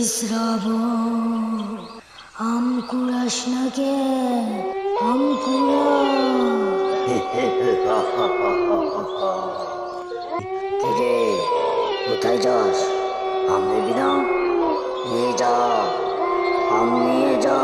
শ্রাবণ, আম কুড়াস না কে? আম কুড়া। কিরে, কোথায় যাস? আম নিবি না? নিয়ে যা, আম নিয়ে যা।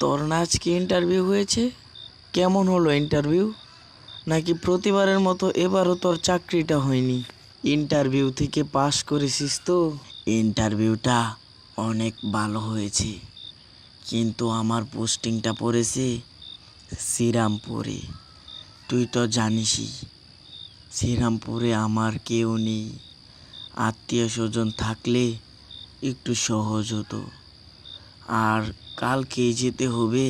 তোর না আজকে ইন্টারভিউ হয়েছে? কেমন হলো ইন্টারভিউ? নাকি প্রতিবারের মতো এবারও তোর চাকরিটা হয়নি? ইন্টারভিউ থেকে পাশ করেছিস তো? ইন্টারভিউটা অনেক ভালো হয়েছে, কিন্তু আমার পোস্টিংটা পড়েছে শ্রীরামপুরে। তুই তো জানিসই শ্রীরামপুরে আমার কেউ নেই। আত্মীয় স্বজন থাকলে একটু সহজ হতো। আর কালকেই যেতে হবে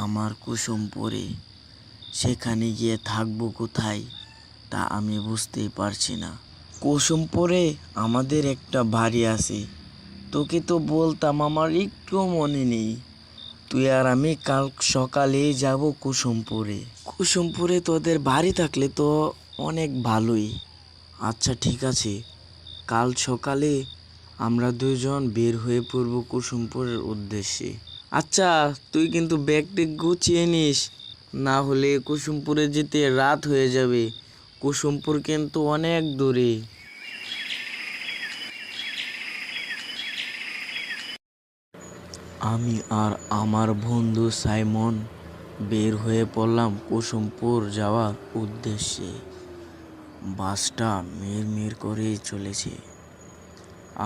আমার কুসুমপুরে। সেখানে গিয়ে থাকবো কোথায় তা আমি বুঝতেই পারছি না। কুসুমপুরে আমাদের একটা বাড়ি আছে, তোকে তো বলতাম, আমার একটুও মনে নেই। তুই আর আমি কাল সকালেই যাব কুসুমপুরে। কুসুমপুরে তোদের বাড়ি থাকলে তো অনেক ভালোই। আচ্ছা ঠিক আছে, কাল সকালে আমরা দুজন বের হয়ে পড়ব কুসুমপুরের উদ্দেশ্যে। আচ্ছা, তুই কিন্তু ব্যাগ ট্যাগ গুছিয়ে নিস, না হলে কুসুমপুরে যেতে রাত হয়ে যাবে। কুসুমপুর কিন্তু অনেক দূরে। আমি আর আমার বন্ধু সাইমন বের হয়ে পড়লাম কুসুমপুর যাওয়ার উদ্দেশ্যে। বাসটা মিড়মিড় করেই চলেছে।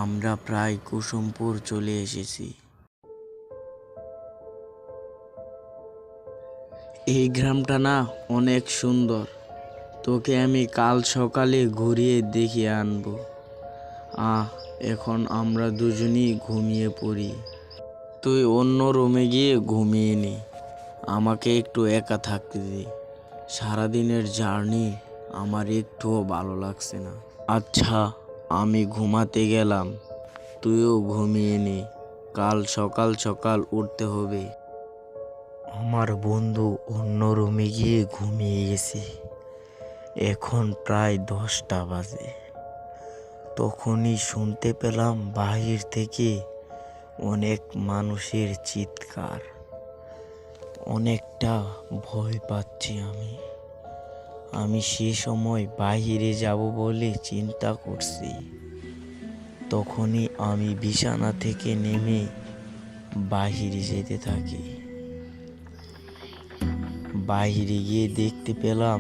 আমরা প্রায় কুসুমপুর চলে এসেছি। এই গ্রামটা না অনেক সুন্দর। তোকে আমি কাল সকালে ঘুরিয়ে দেখিয়ে আনবো। এখন আমরা দুজনই ঘুমিয়ে পড়ি। তুই অন্য রুমে গিয়ে ঘুমিয়ে নে, আমাকে একটু একা থাকতে দে। সারাদিনের জার্নি আমার একটুও ভালো লাগছে না। আচ্ছা, আমি ঘুমাতে গেলাম, তুইও ঘুমিয়ে নে, কাল সকাল সকাল উঠতে হবে। আমার বন্ধু অন্য রুমে গিয়ে ঘুমিয়ে গেছে। এখন প্রায় 10টা বাজে। তখনই শুনতে পেলাম বাহির থেকে অনেক মানুষের চিৎকার। অনেকটা ভয় পাচ্ছি আমি সে সময় বাহিরে যাব বলে চিন্তা করছি। তখনই আমি বিছানা থেকে নেমে বাহিরে যেতে থাকি। বাহিরে গিয়ে দেখতে পেলাম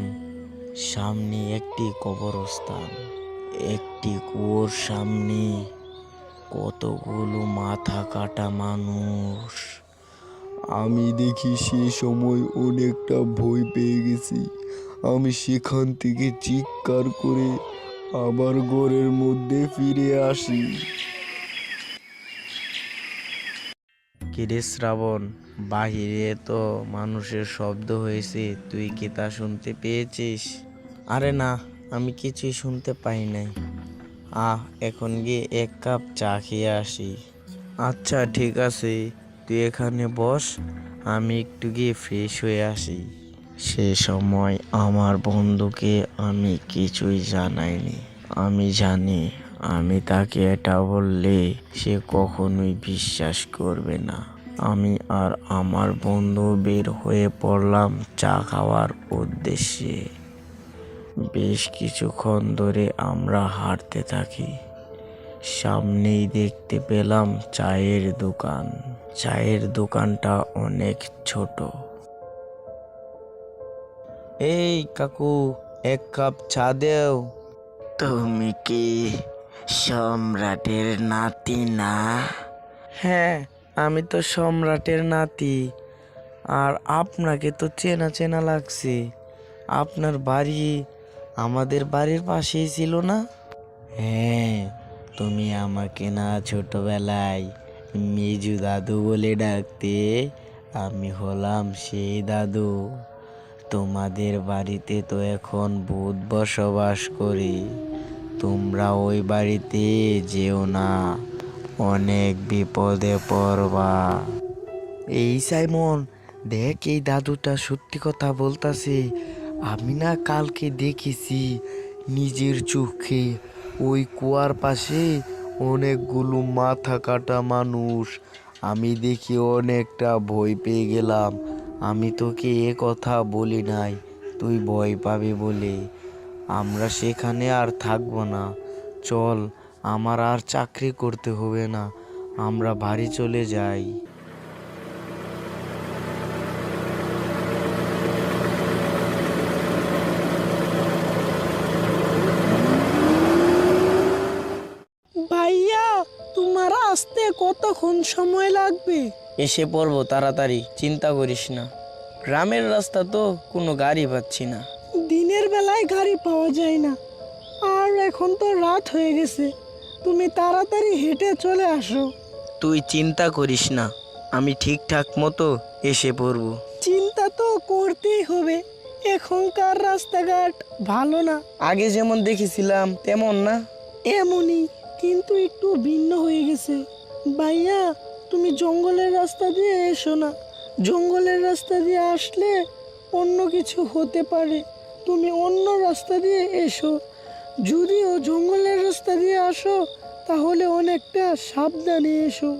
সামনে একটি কবরস্থান। একটি কুয়োর সামনে কতগুলো মাথা কাটা মানুষ। আমি দেখি সে সময় অনেকটা ভয় পেয়ে গেছি। আমি সেখান থেকে চিৎকার করে আবার ঘরের মধ্যে ফিরে আসি। কিরে শ্রাবণ, বাহিরে তো মানুষের শব্দ হয়েছে, তুই কি তা শুনতে পেয়েছিস? আরে না, আমি কিছুই শুনতে পাই নাই। এখন গিয়ে 1 কাপ চা খেয়ে আসি। আচ্ছা ঠিক আছে, তুই এখানে বস, আমি একটু গিয়ে ফ্রেশ হয়ে আসি। সে সময় আমার বন্ধুকে আমি কিছুই জানাইনি। আমি জানি আমি তাকে এটা বললে সে কখনোই বিশ্বাস করবে না। আমি আর আমার বন্ধু বের হয়ে পড়লাম চা খাওয়ার উদ্দেশ্যে। বেশ কিছুক্ষণ ধরে আমরা হাঁটতে থাকি। সামনেই দেখতে পেলাম চায়ের দোকান। চায়ের দোকানটা অনেক ছোট। এই কাকু, 1 কাপ চা দেও। তুমি কি সম্রাটের নাতি না? হ্যাঁ, আমি তো সম্রাটের নাতি। আর আপনাকে তো চেনা চেনা লাগছে। আপনার বাড়ি আমাদের বাড়ির পাশেই ছিল না? হ্যাঁ, তুমি আমাকে না ছোটবেলায় মেজু দাদু বলে ডাকতে? আমি হলাম সেই দাদু। তোমাদের বাড়িতে তো এখন ভূত বসবাস করে। তোমরা ওই বাড়িতে যেও না, অনেক বিপদে পড়বা। এই সাইমন, দেখ এই দাদুটা সত্যি কথা বলতাছে। আমি না কালকে দেখেছি নিজের চোখে ওই কুয়ার পাশে অনেকগুলো মাথা কাটা মানুষ। আমি দেখি অনেকটা ভয় পেয়ে গেলাম। আমি তোকে এ কথা বলি নাই, তুই ভয় পাবি বলে। আমরা সেখানে আর থাকবো না, চল, আমার আর চাকরি করতে হবে না, আমরা বাড়ি চলে যাই। ভাইয়া, তোমার আসতে কতক্ষণ সময় লাগবে? এসে পড়বো তাড়াতাড়ি, চিন্তা করিস না। গ্রামের রাস্তা তো, কোনো গাড়ি পাচ্ছি না। দিনের বেলায় গাড়ি পাওয়া যায় না, আর এখন তো রাত হয়ে গেছে। তুমি তাড়াতাড়ি হেঁটে চলে আসো। তুই চিন্তা করিস না, আমি ঠিকঠাক মতো এসে পড়বো। চিন্তা তো করতেই হবে, এখনকার রাস্তাঘাট ভালো না। আগে যেমন দেখেছিলাম তেমন না। এমনই, কিন্তু একটু ভিন্ন হয়ে গেছে। ভাইয়া, তুমি জঙ্গলের রাস্তা দিয়ে এসো না। জঙ্গলের রাস্তা দিয়ে আসলে অন্য কিছু হতে পারে। তুমি অন্য রাস্তা দিয়ে এসো। যদিও জঙ্গলের রাস্তা দিয়ে আসো, তাহলে অনেকটা সাবধানে এসো।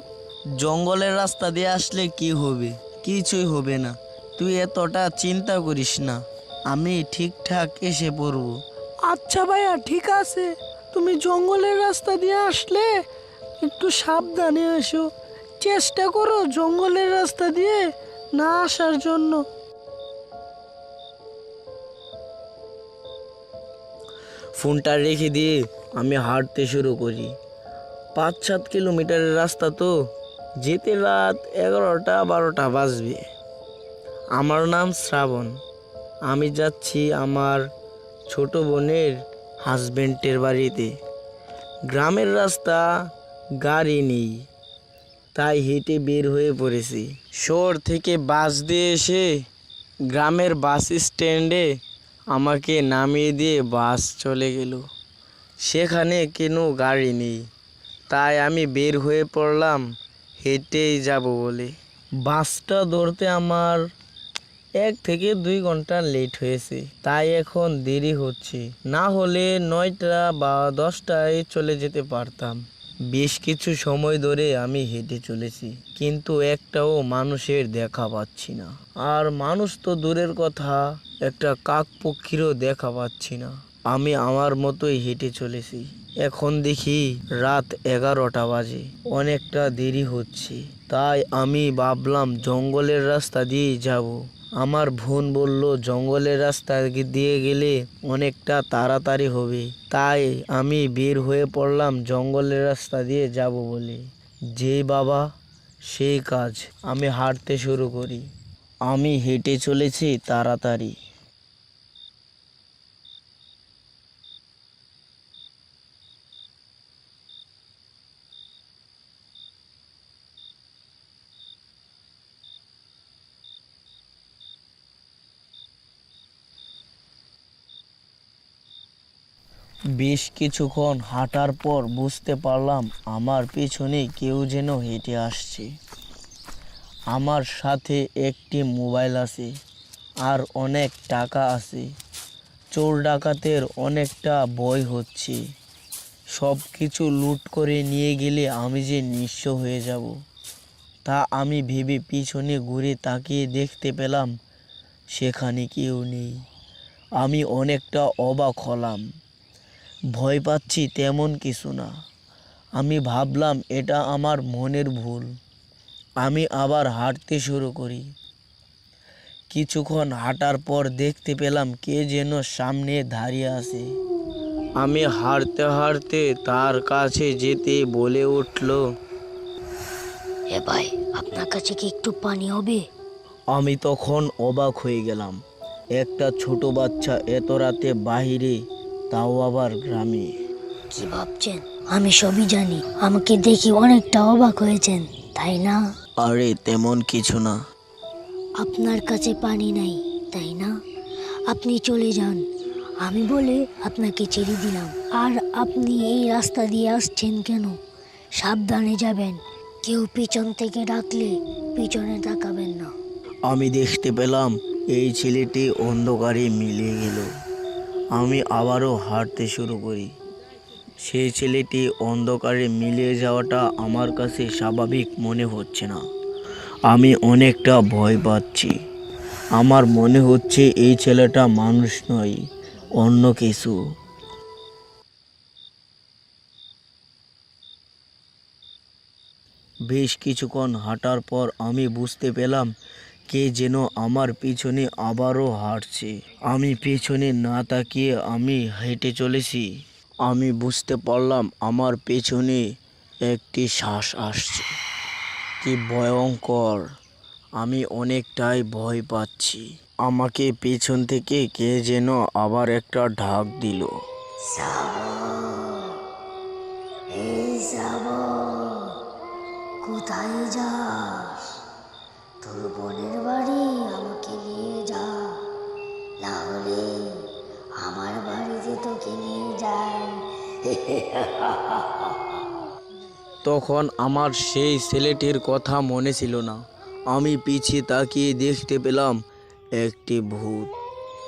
জঙ্গলের রাস্তা দিয়ে আসলে কি হবে? কিছুই হবে না, তুই এতটা চিন্তা করিস না, আমি ঠিকঠাক এসে পড়বো। আচ্ছা ভাইয়া, ঠিক আছে। তুমি জঙ্গলের রাস্তা দিয়ে আসলে একটু সাবধানে এসো। চেষ্টা করো জঙ্গলের রাস্তা দিয়ে না আসার জন্য। ফোনটা রেখে দিয়ে আমি হাঁটতে শুরু করি। 5-7 কিলোমিটারের রাস্তা তো, যেতে রাত 11টা-12টা বাজবে। আমার নাম শ্রাবণ, আমি যাচ্ছি আমার ছোট বোনের হাজবেন্ডের বাড়িতে। গ্রামের রাস্তা, গাড়ি নেই, তাই হেঁটে বের হয়ে পড়েছি। শহর থেকে বাস দিয়ে এসে গ্রামের বাস স্ট্যান্ডে আমাকে নামিয়ে দিয়ে বাস চলে গেল। সেখানে কোনো গাড়ি নেই, তাই আমি বের হয়ে পড়লাম হেঁটেই যাব বলে। বাসটা ধরতে আমার 1 থেকে 2 ঘন্টা লেট হয়েছে, তাই এখন দেরি হচ্ছে। না হলে 9টা বা 10টায় চলে যেতে পারতাম। বেশ কিছু সময় ধরে আমি হেঁটে চলেছি, কিন্তু একটাও মানুষের দেখা পাচ্ছি না। আর মানুষ তো দূরের কথা, একটা কাকপক্ষীরও দেখা পাচ্ছি না। আমি আমার মতোই হেঁটে চলেছি। এখন দেখি রাত 11টা বাজে, অনেকটা দেরি হচ্ছে। তাই আমি ভাবলাম জঙ্গলের রাস্তা দিয়েই যাব। আমার বোন বলল জঙ্গলের রাস্তা দিয়ে গেলে অনেকটা তাড়াতাড়ি হবে, তাই আমি বের হয়ে পড়লাম জঙ্গলের রাস্তা দিয়ে যাব বলে। যেই বাবা সেই কাজ, আমি হাঁটতে শুরু করি। আমি হেঁটে চলেছি তাড়াতাড়ি। বেশ কিছুক্ষণ হাঁটার পর বুঝতে পারলাম আমার পেছনে কেউ যেন হেঁটে আসছে। আমার সাথে একটি মোবাইল আছে আর অনেক টাকা আছে। চোর ডাকাতের অনেকটা ভয় হচ্ছে, সব কিছু লুট করে নিয়ে গেলে আমি যে নিঃস্ব হয়ে যাব। তা আমি ভেবে পিছনে ঘুরে তাকিয়ে দেখতে পেলাম সেখানে কেউ নেই। আমি অনেকটা অবাক হলাম। ভয় পাচ্ছি তেমন কিছু না, আমি ভাবলাম এটা আমার মনের ভুল। আমি আবার হাঁটতে শুরু করি। কিছুক্ষণ হাঁটার পর দেখতে পেলাম কে যেন সামনে দাঁড়িয়ে আছে। আমি হাঁটতে হাঁটতে তার কাছে যেতে বলে উঠল, এ ভাই, আপনার কাছে কি একটু পানি হবে? আমি তখন অবাক হয়ে গেলাম। একটা ছোট বাচ্চা এত রাতে বাহিরে, তাও আবার গ্রামে। কি ভাবছেন? আমি সবই জানি। আমাকে দেখি অনেকটা অবাক হয়েছেন, তাই না? আরে তেমন কিছু না। আপনার কাছে পানি নাই, তাই না? আপনি চলে যান, আমি বলে আপনাকে ছেড়ে দিলাম। আর আপনি এই রাস্তা দিয়ে আসছেন কেন? সাবধানে যাবেন, কেউ পিছন থেকে ডাকলে পিছনে তাকাবেন না। আমি দেখতে পেলাম এই ছেলেটি অন্ধকারে মিলিয়ে গেল। আমি আবারও হাঁটতে শুরু করি। সেই ছেলেটি অন্ধকারে মিলিয়ে যাওয়াটা আমার কাছে স্বাভাবিক মনে হচ্ছে না। আমি অনেকটা ভয় পাচ্ছি। আমার মনে হচ্ছে এই ছেলেটা মানুষ নয়, অন্য কিছু। বেশ কিছুক্ষণ হাঁটার পর আমি বুঝতে পেলাম কে যেন আমার পিছনে আবারও হাঁটছে। আমি পেছনে না তাকিয়ে আমি হেঁটে চলেছি। আমি বুঝতে পারলাম আমার পেছনে একটি শ্বাস আসছে। কি ভয়ঙ্কর! আমি অনেকটাই ভয় পাচ্ছি। আমাকে পেছন থেকে কে যেন আবার একটা ঢাক দিল। কোথায় যাস? তোর বোনের বাড়ি আমাকে নিয়ে যা, না হলে আমার বাড়িতে তোকে নিয়ে যায়। তখন আমার সেই ছেলেটির কথা মনে ছিল না। আমি পিছিয়ে তাকিয়ে দেখতে পেলাম একটি ভূত।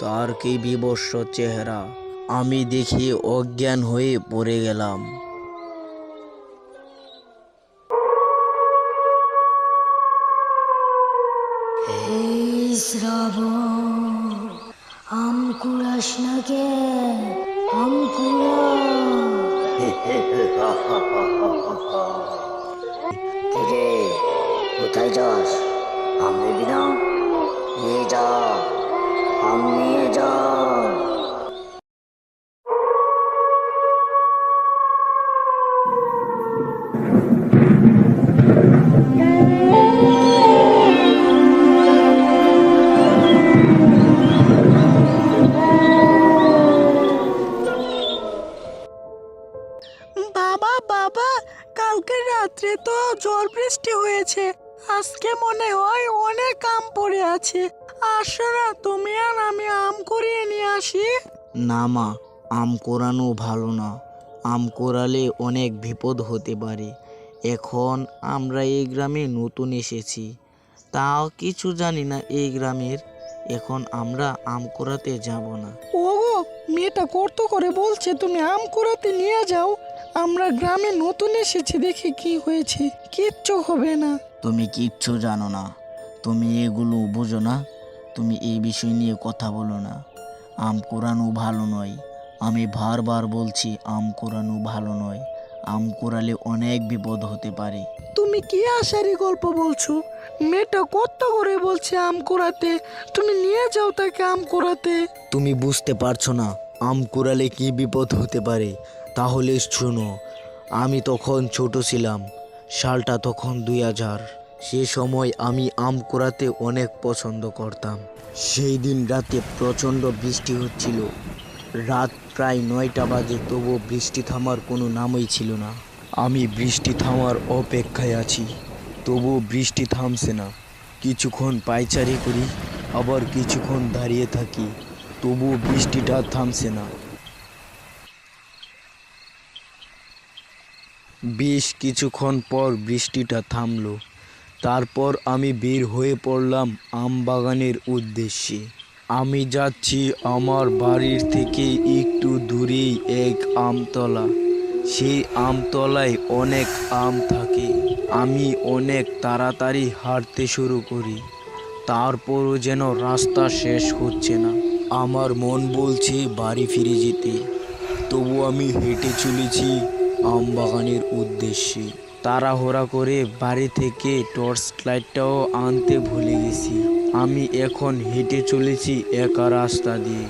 তার কি বিভৎস চেহারা! আমি দেখে অজ্ঞান হয়ে পড়ে গেলাম। এই শ্রাবণ, আম কুড়াস না কে? আম কুড়া। কিরে, কোথায় যাস? আম নিবি না? নিয়ে যা, আম নিয়ে যা। বাবা বাবা, কালকে রাত্রে তো ঝড় বৃষ্টি হয়েছে, আজকে মনে হয় অনেক আম পড়ে আছে। আসো না তুমি আর আমি আম কুড়িয়ে নিয়ে আসি। না মা, আম কোরানো ভালো না। আম কোরালে অনেক বিপদ হতে পারে। এখন আমরা এই গ্রামে নতুন এসেছি, তাও কিছু জানি না এই গ্রামের। এখন আমরা আম কোরাতে যাব না। ওগো, মেয়েটা কত করে বলছে তুমি আম কুড়াতে নিয়ে যাও। আমরা গ্রামে নতুন এসেছি, দেখি কি হয়েছে। কিচ্ছু হবে না। তুমি কিচ্ছু জানো না, তুমি এগুলো বুঝো না। তুমি এই বিষয় নিয়ে কথা বলো না। আম কোরানো ভালো নয়। আমি বারবার বলছি আম কোরানো ভালো নয়। আম কোরালে অনেক বিপদ হতে পারে। তুমি কি আশারি গল্প বলছো? মেয়েটা কত করে বলছে আম কুড়াতে, তুমি নিয়ে যাও তাকে আম কুড়াতে। তুমি বুঝতে পারছো না আম কোরালে কি বিপদ হতে পারে? তাহলে শোনো, আমি তখন ছোট ছিলাম। সালটা তখন 2000। সে সময় আমি আম কোরাতে অনেক পছন্দ করতাম। সেই দিন রাতে প্রচণ্ড বৃষ্টি হচ্ছিল। রাত প্রায় 9টা বাজে, তবুও বৃষ্টি থামার কোনো নামই ছিল না। আমি বৃষ্টি থামার অপেক্ষায় আছি, তবুও বৃষ্টি থামছে না। কিছুক্ষণ পায়চারি করি, আবার কিছুক্ষণ দাঁড়িয়ে থাকি, তবুও বৃষ্টিটা থামছে না। বেশ কিছুক্ষণ পর বৃষ্টিটা থামলো। তারপর আমি বের হয়ে পড়লাম আম বাগানের উদ্দেশ্যে। আমি যাচ্ছি আমার বাড়ির থেকে একটু দূরেই এক আমতলা। সেই আমতলায় অনেক আম থাকে। আমি অনেক তাড়াতাড়ি হাঁটতে শুরু করি, তারপরও যেন রাস্তা শেষ হচ্ছে না। আমার মন বলছে বাড়ি ফিরে যেতে, তবু আমি হেঁটে চলেছি আম বাগানের উদ্দেশ্যে। তাড়াহুড়া করে বাড়ি থেকে টর্চ লাইটটাও আনতে ভুলে গেছি। আমি এখন হেঁটে চলেছি একা রাস্তা দিয়ে।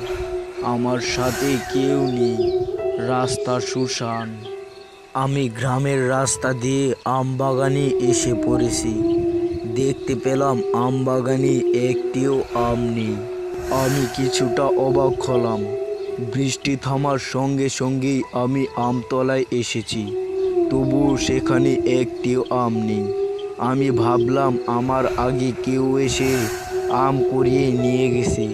আমার সাথে কেউ নেই, রাস্তা শুনশান। আমি গ্রামের রাস্তা দিয়ে আম বাগানে এসে পড়েছি। দেখতে পেলাম আম বাগানে একটিও আম নেই। আমি কিছুটা অবাক হলাম। বৃষ্টি থামার সঙ্গে সঙ্গেই আমি আমতলায় এসেছি, তবুও সেখানে একটিও আম নেই। আমি ভাবলাম আমার আগে কেউ এসে আম কুড়িয়ে নিয়ে গেছে।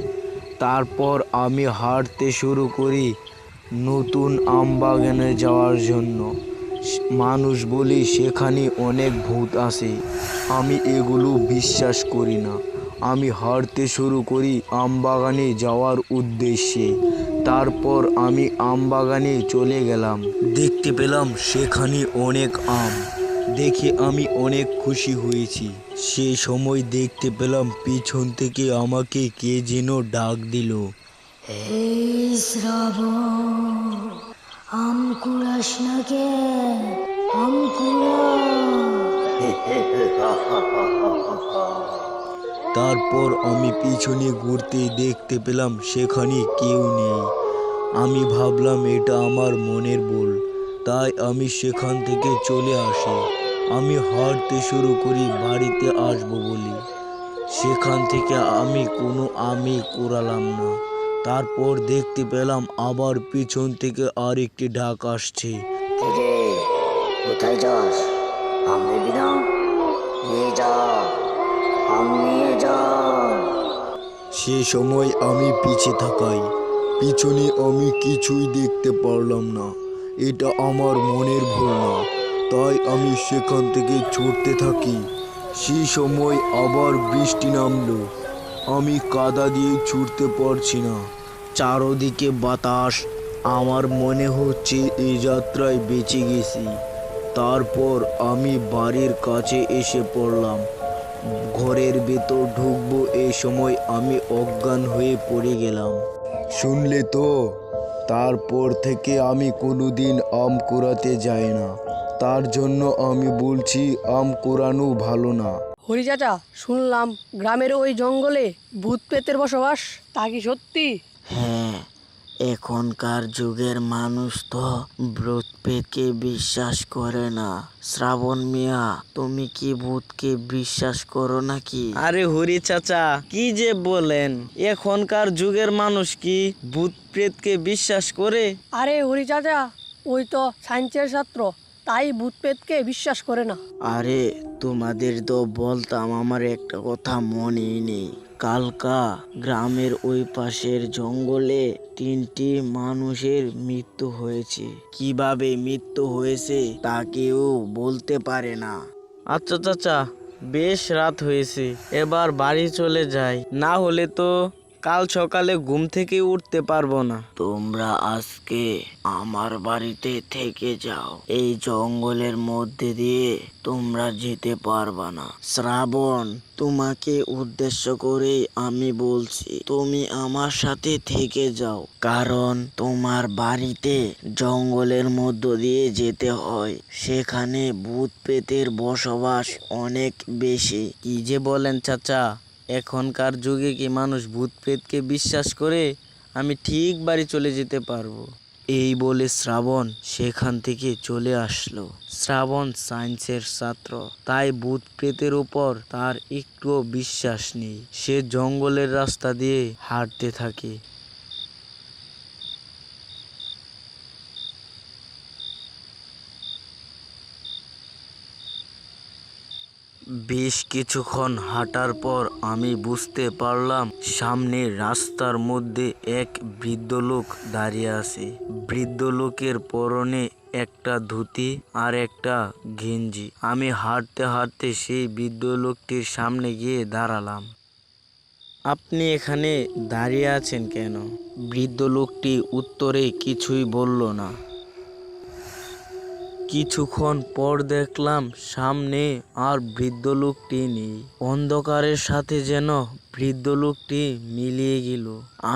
তারপর আমি হাঁটতে শুরু করি নতুন আম বাগানে যাওয়ার জন্য। মানুষ বলি সেখানে অনেক ভূত আছে। আমি এগুলো বিশ্বাস করি না। আমি হাঁটতে শুরু করি আমবাগানে যাওয়ার উদ্দেশ্যে। তারপর আমি আমবাগানে চলে গেলাম। দেখতে পেলাম সেখানে অনেক আম। দেখে আমি অনেক খুশি হয়েছি। সে সময় দেখতে পেলাম পিছন থেকে আমাকে কে যেন ডাক দিল। এই শ্রাবণ, আম কুড়াস না কেন? আম কুড়া। তারপর আমি পিছনে ঘুরতে দেখতে পেলাম সেখানে কেউ নেই। আমি ভাবলাম এটা আমার মনের ভুল, তাই আমি সেখান থেকে চলে আসি। আমি হাঁটতে শুরু করি বাড়িতে আসবো বলি। সেখান থেকে আমি কোনো আমই কুড়ালাম না। তারপর দেখতে পেলাম আবার পিছন থেকে আরেকটি ডাক আসছে। কিরে, কোথায় যাস? আম নিবি না? নিয়ে যা, আম নিয়ে যা। সে সময় আমি পিছে তাকাই। পিছনে আমি কিছুই দেখতে পারলাম না। এটা আমার মনের ভুল না, তাই আমি সেখান থেকে ছুটতে থাকি। সেই সময় আবার বৃষ্টি নামলো। আমি কাদা দিয়ে ছুটতে পারছি না। চারদিকে বাতাস। আমার মনে হচ্ছে এই যাত্রায় বেঁচে গেছি। তারপর আমি বাড়ির কাছে এসে পড়লাম। ঘরের ভেতর ঢুকবো এই সময় আমি অজ্ঞান হয়ে পড়ে গেলাম। শুনলে তো, তারপর থেকে আমি কোনোদিন আম কুড়াতে যাই না। তার জন্য আমি বলছি আম কুড়ানো ভালো না। হরি চাচা, শুনলাম গ্রামের ওই জঙ্গলে ভূত প্রেতের বসবাস, তা কি সত্যি? হ্যাঁ, এখনকার যুগের মানুষ তো ভূত প্রেতকে বিশ্বাস করে না। শ্রাবণ মিয়া, তুমি কি ভূতকে বিশ্বাস করো নাকি? আরে হরি চাচা, কি যে বলেন, এখনকার যুগের মানুষ কি ভূত প্রেতকে বিশ্বাস করে? আরে হরি চাচা, ওই তো সায়েন্সের ছাত্র, তাই ভূত প্রেতকে বিশ্বাস করে না। আরে তোমাদের তো বলতাম, আমার একটা কথা মনেই নেই। কালকা গ্রামের ওই পাশের জঙ্গলে 3টি মানুষের মৃত্যু হয়েছে। কিভাবে মৃত্যু হয়েছে তা কেউ বলতে পারে না। আচ্ছা চাচা, বেশ রাত হয়েছে, এবার বাড়ি চলে যাই, না হলে তো কাল সকালে ঘুম থেকে উঠতে পারবো না। তোমরা আজকে আমার বাড়িতে থেকে যাও। এই জঙ্গলের মধ্যে দিয়ে তোমরা যেতে পারবা না। শ্রাবণ, তোমাকে উদ্দেশ্য করে আমি বলছি, তুমি আমার সাথে থেকে যাও। কারণ তোমার বাড়িতে জঙ্গলের মধ্য দিয়ে যেতে হয়। সেখানে ভূত প্রেতের বসবাস অনেক বেশি। কি যে বলেন চাচা, এখনকার যুগে কি মানুষ ভূত প্রেতকে বিশ্বাস করে? আমি ঠিক বাড়ি চলে যেতে পারবো। এই বলে শ্রাবণ সেখান থেকে চলে আসলো। শ্রাবণ সায়েন্সের ছাত্র, তাই ভূত প্রেতের উপর তার একটুও বিশ্বাস নেই। সে জঙ্গলের রাস্তা দিয়ে হাঁটতে থাকে। বেশ কিছুক্ষণ হাঁটার পর আমি বুঝতে পারলাম সামনে রাস্তার মধ্যে এক বৃদ্ধ লোক দাঁড়িয়ে আছে। বৃদ্ধ লোকের পরনে একটা ধুতি আর একটা গেঞ্জি। আমি হাঁটতে হাঁটতে সেই বৃদ্ধ লোকটির সামনে গিয়ে দাঁড়ালাম। আপনি এখানে দাঁড়িয়ে আছেন কেন? বৃদ্ধ লোকটি উত্তরে কিছুই বলল না। কিছুক্ষণ পর দেখলাম সামনে আর বৃদ্ধ লোকটি নেই। অন্ধকারের সাথে যেন বৃদ্ধ লোকটি মিলিয়ে গেল।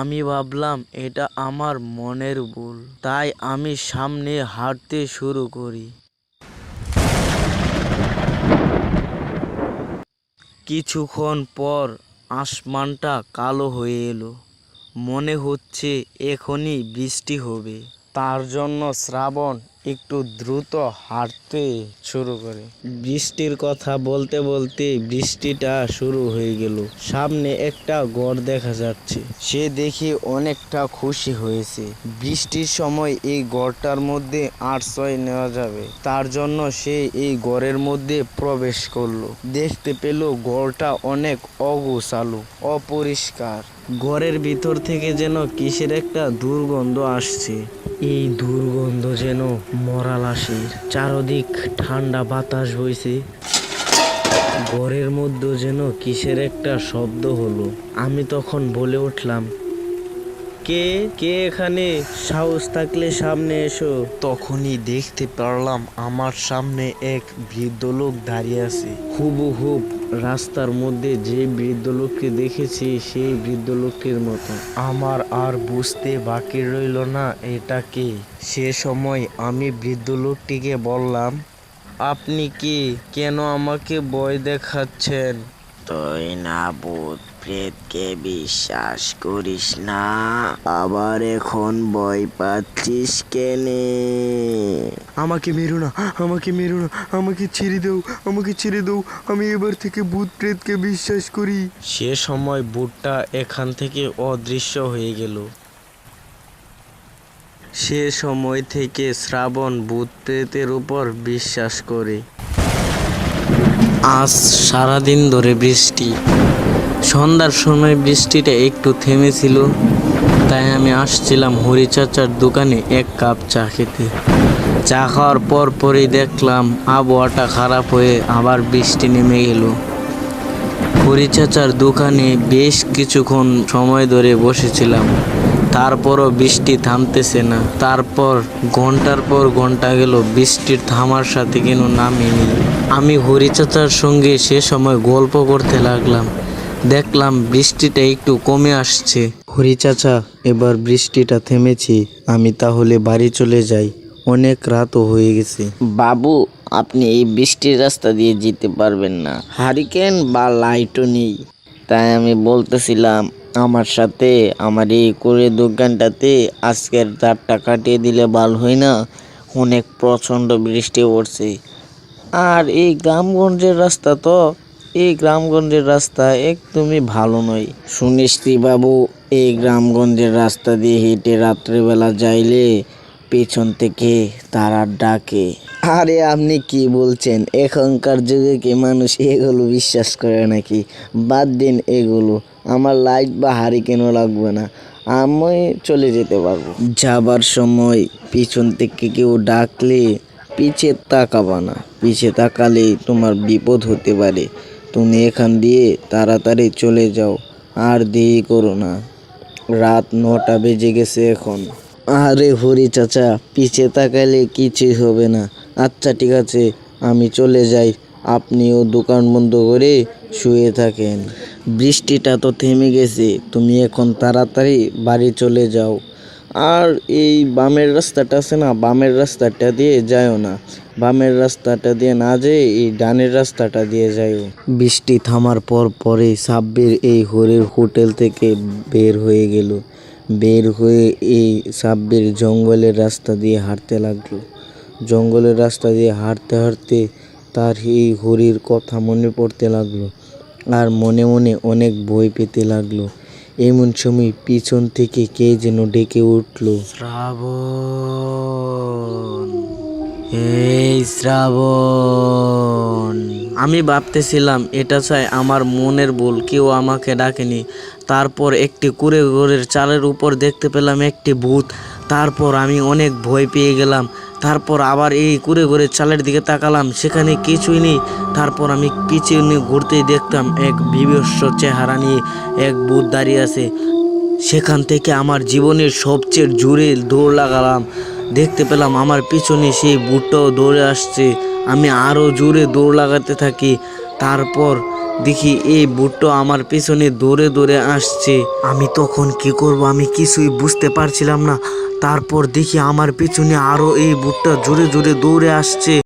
আমি ভাবলাম এটা আমার মনের ভুল, তাই আমি সামনে হাঁটতে শুরু করি। কিছুক্ষণ পর আসমানটা কালো হয়ে এলো। মনে হচ্ছে এখনই বৃষ্টি হবে। তার জন্য শ্রাবণ একটু দ্রুত হাঁটতে শুরু করে। বৃষ্টির কথা বলতে বলতে বৃষ্টিটা শুরু হয়ে গেল। সামনে একটা ঘর দেখা যাচ্ছে। সে দেখে অনেকটা খুশি হয়েছে। বৃষ্টির সময় এই ঘরটার মধ্যে আশ্রয় নেওয়া যাবে, তার জন্য সে এই ঘরের মধ্যে প্রবেশ করলো। দেখতে পেল ঘরটা অনেক অগোছালো, অপরিষ্কার। ঘরের ভিতর থেকে যেন কিসের একটা দুর্গন্ধ আসছে। এই দুর্গন্ধ যেন মরা লাশের। চারদিক ঠান্ডা বাতাস বইছে। ঘরের মধ্যে যেন কিসের একটা শব্দ হলো। আমি তখন বলে উঠলাম, কে কে এখানে? সাহস থাকলে সামনে এসো। তখনই দেখতে পারলাম আমার সামনে এক বৃদ্ধ লোক দাঁড়িয়ে আছে। হুবহুব রাস্তার মধ্যে যে বৃদ্ধ লোককে দেখেছি সেই বৃদ্ধ লোকটির মতো। আমার আর বুঝতে বাকি রইল না এটা কে। সে সময় আমি বৃদ্ধ লোকটিকে বললাম, আপনি কি? কেন আমাকে ভয় দেখাচ্ছেন? তুই না ভূত প্রেতকে বিশ্বাস করিস না, আবার এখন ভয় পাচ্ছিস কেনে? আমাকে মেরো না, আমাকে মেরো না, আমাকে ছেড়ে দাও, আমাকে ছেড়ে দাও। আমি এবার থেকে ভূত প্রেতকে বিশ্বাস করি। সে সময় ভূতটা এখান থেকে অদৃশ্য হয়ে গেল। সে সময় থেকে শ্রাবণ ভূত প্রেতের উপর বিশ্বাস করে। আজ সারাদিন ধরে বৃষ্টি। সন্ধ্যার সময় বৃষ্টিটা একটু থেমেছিল, তাই আমি আসছিলাম হরি চাচার দোকানে এক কাপ চা খেতে। চা খাওয়ার পরই দেখলাম আবহাওয়াটা খারাপ হয়ে আবার বৃষ্টি নেমে গেল। হরি চাচার দোকানে বেশ কিছুক্ষণ সময় ধরে বসেছিলাম, তারপরও বৃষ্টি থামতেছে না। তারপর ঘন্টার পর ঘন্টা গেল, বৃষ্টির থামার সাথে কেন নামেনি। আমি হরি চাচার সঙ্গে সে সময় গল্প করতে লাগলাম। দেখলাম বৃষ্টিটা একটু কমে আসছে। হরি চাচা, এবার বৃষ্টিটা থেমেছে, আমি তাহলে বাড়ি চলে যাই, অনেক রাতও হয়ে গেছে। বাবু, আপনি এই বৃষ্টির রাস্তা দিয়ে যেতে পারবেন না, হারিকেন বা লাইটও নেই। তাই আমি বলতেছিলাম আমার সাথে আমার এই করে দোকানটাতে আজকের রাতটা কাটিয়ে দিলে ভালো হয় না? অনেক প্রচণ্ড বৃষ্টি পড়ছে। আর এই গ্রামগঞ্জের রাস্তা তো, এই গ্রামগঞ্জের রাস্তা একদমই ভালো নয়। শুনিস বাবু, এই গ্রামগঞ্জের রাস্তা দিয়ে হেঁটে রাত্রেবেলা যাইলে পেছন থেকে তারা ডাকে। আরে আপনি কি বলছেন? এখনকার যুগে কি মানুষ এগুলো বিশ্বাস করে নাকি? বাদ দিন এগুলো, আমার লাইট বা হারিকেনও লাগবে না, আমি চলে যেতে পারবো। যাবার সময় পিছন থেকে কেউ ডাকলে পিছে তাকাবা না, পিছে তাকালে তোমার বিপদ হতে পারে। তুমি এখান দিয়ে তাড়াতাড়ি চলে যাও, আর দেরি করো না। রাত 9টা বেজে গেছে এখন। আরে হরি চাচা, পিছে তাকালে কিছুই হবে না। আচ্ছা ঠিক আছে, আমি চলে যাই, আপনিও দোকান বন্ধ করে শুয়ে থাকেন। বৃষ্টিটা তো থেমে গেছে, তুমি এখন তাড়াতাড়ি বাড়ি চলে যাও। আর এই বামের রাস্তাটা আছে না, বামের রাস্তাটা দিয়ে যাও না, বামের রাস্তাটা দিয়ে না যেয়ে এই ডানের রাস্তাটা দিয়ে যাও। বৃষ্টি থামার পরে সাব্বির এই হরির হোটেল থেকে বের হয়ে গেল। বের হয়ে এই সাব্বির জঙ্গলের রাস্তা দিয়ে হাঁটতে লাগলো। জঙ্গলের রাস্তা দিয়ে হাঁটতে হাঁটতে তার এই হরির কথা মনে পড়তে লাগলো, আর মনে মনে অনেক ভয় পেতে লাগলো। এমন সময় পিছন থেকে কে যেন ডেকে উঠল, শ্রাবণ, এই শ্রাবণ। আমি ভাবতেছিলাম এটা চাই আমার মনের ভুল, কেউ আমাকে ডাকেনি। তারপর একটি কুড়ে ঘরের চালের উপর দেখতে পেলাম একটি ভূত। তারপর আমি অনেক ভয় পেয়ে গেলাম। তারপর আবার এই কুড়ে ঘরের চালের দিকে তাকালাম, সেখানে কিছুই নেই। তারপর আমি পিছনে ঘুরতেই দেখতাম এক বিভৎস চেহারা নিয়ে এক ভূত দাঁড়িয়ে আছে। সেখান থেকে আমার জীবনের সবচেয়ে জোরে দৌড় লাগালাম। দেখতে পেলাম আমার পিছনে সেই ভূতটাও দৌড়ে আসছে। আমি আরও জোরে দৌড় লাগাতে থাকি। তারপর দেখি এই ভূতটা আমার পিছনে দৌড়ে দৌড়ে আসছে। আমি তখন কি করব আমি কিছুই বুঝতে পারছিলাম না। তারপর দেখি আমার পিছনে আরও এই ভূতটা জোরে জোরে দৌড়ে আসছে।